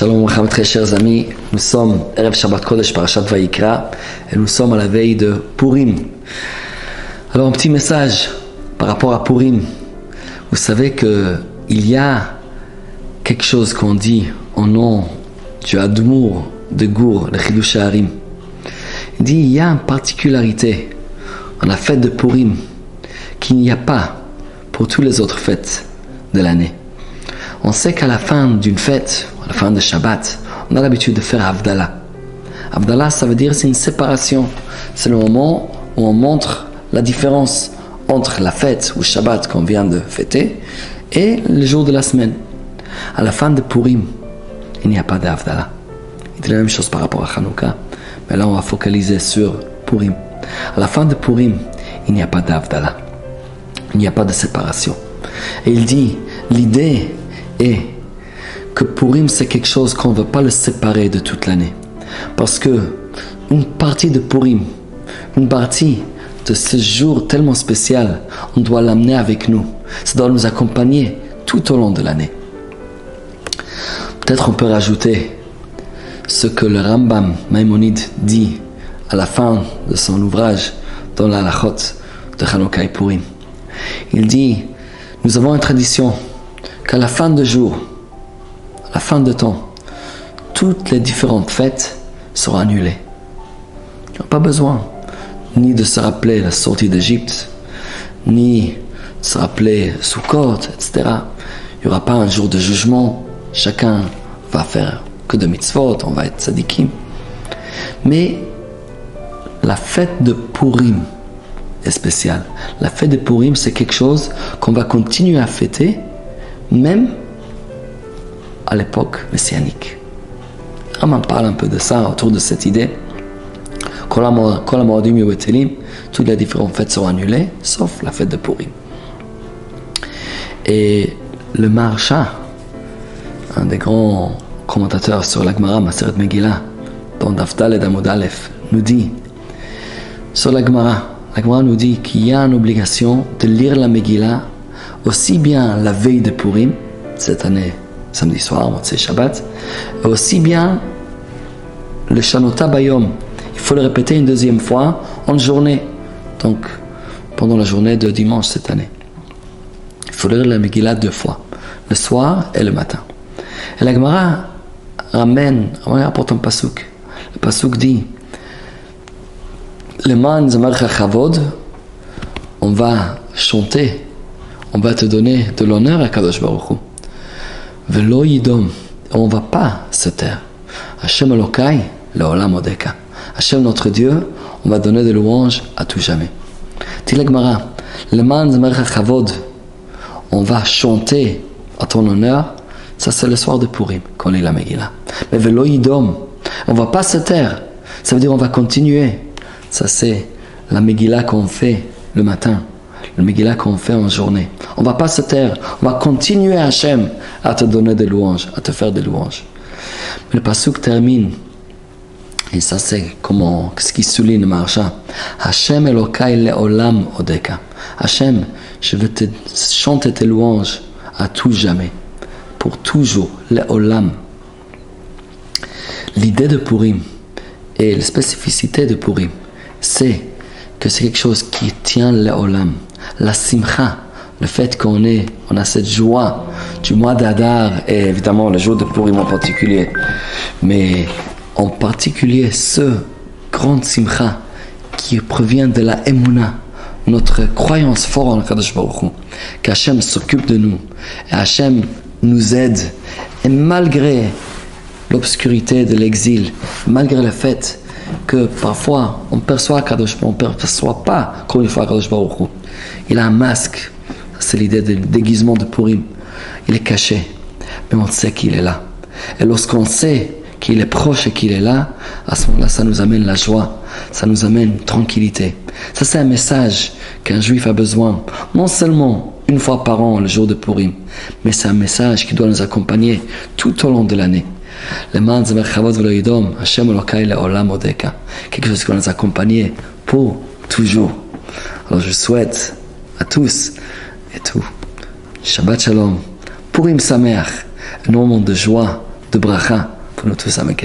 Shalom, très chers amis, nous sommes Erev Shabbat Kodesh Parashat Vayikra et nous sommes à la veille de Purim. Alors un petit message par rapport à Purim. Vous savez qu'il y a quelque chose qu'on dit au nom du Admour de Gour, le Chidush Harim. Il dit il y a une particularité en la fête de Purim qu'il n'y a pas pour toutes les autres fêtes de l'année. On sait qu'à la fin d'une fête, à la fin de Shabbat, on a l'habitude de faire Havdalah. Havdalah, ça veut dire c'est une séparation. C'est le moment où on montre la différence entre la fête ou Shabbat qu'on vient de fêter et le jour de la semaine. À la fin de Purim, il n'y a pas d'Havdalah. Il dit la même chose par rapport à Hanouka, mais là on va focaliser sur Purim. À la fin de Purim, il n'y a pas d'Havdalah. Il n'y a pas de séparation. Et il dit, l'idée est que Purim c'est quelque chose qu'on ne veut pas le séparer de toute l'année. Parce que une partie de Purim, une partie de ce jour tellement spécial, on doit l'amener avec nous. Ça doit nous accompagner tout au long de l'année. Peut-être on peut rajouter ce que le Rambam Maïmonide dit à la fin de son ouvrage dans la Halachot de Hanouka et Purim. Il dit, nous avons une tradition qu'à la fin de jour, à la fin de temps, toutes les différentes fêtes seront annulées. Il n'y a pas besoin ni de se rappeler la sortie d'Égypte, ni de se rappeler Sukkot, etc. Il n'y aura pas un jour de jugement, chacun va faire que de mitzvot, on va être tzadikim. Mais la fête de Purim est spéciale. La fête de Purim, c'est quelque chose qu'on va continuer à fêter, même à l'époque messianique. On en parle un peu de ça, autour de cette idée. Toutes les différentes fêtes sont annulées, sauf la fête de Purim. Et le Maharsha, un des grands commentateurs sur la Gemara, Maseret Megillah, dans Daf Daled Amud Aleph, nous dit, sur la Gemara nous dit qu'il y a une obligation de lire la Megillah aussi bien la veille de Purim, cette année, samedi soir, Motzei Shabbat, et aussi bien le Shanota Bayom. Il faut le répéter une deuxième fois en journée, donc pendant la journée de dimanche cette année. Il faut lire la Megillah 2 fois, le soir et le matin. Et la Gemara rapporte un pasuk. Le pasuk dit, le man zamarcha chavod, on va chanter, on va te donner de l'honneur à Kadosh Baruch Hu. Velo yidom, on ne va pas se taire. Hashem Elokai, leolam odeka. Hashem notre Dieu, on va donner de louanges à tout jamais. Dit la Gemara, le man zamarcha chavod, on va chanter à ton honneur. Ça c'est le soir de Purim, qu'on lit la Megillah. Mais velo yidom, on ne va pas se taire. Ça veut dire on va continuer. Ça c'est la Megillah qu'on fait le matin, le Megillah qu'on fait en journée. On ne va pas se taire, on va continuer Hachem à te donner des louanges, à te faire des louanges. Mais le pasuk termine, et ça c'est ce qui souligne le Maharsha. Hachem Elokai leolam odeka. Hachem, je veux te chanter tes louanges à tout jamais, pour toujours, leolam. L'idée de Purim et la spécificité de Purim, c'est que c'est quelque chose qui tient l'olam, la simcha, le fait qu'on a cette joie du mois d'Adar et évidemment le jour de Purim en particulier, mais en particulier ce grand simcha qui provient de la emuna, notre croyance forte en Kadosh Baruch Hu, qu'Hachem s'occupe de nous et Hachem nous aide, et malgré l'obscurité de l'exil, malgré le fait que parfois on perçoit Kadosh, on ne perçoit pas comme il faut Kadosh Baruch Hu. Il a un masque, c'est l'idée du déguisement de Purim. Il est caché, mais on sait qu'il est là. Et lorsqu'on sait qu'il est proche et qu'il est là, à ce moment-là, ça nous amène la joie, ça nous amène tranquillité. Ça, c'est un message qu'un juif a besoin, non seulement une fois par an, le jour de Purim, mais c'est un message qui doit nous accompagner tout au long de l'année. Quelque chose qui va nous accompagner pour toujours. Alors je souhaite à tous et tout Shabbat Shalom, Purim Sameach, un moment de joie, de bracha pour nous tous. Amen.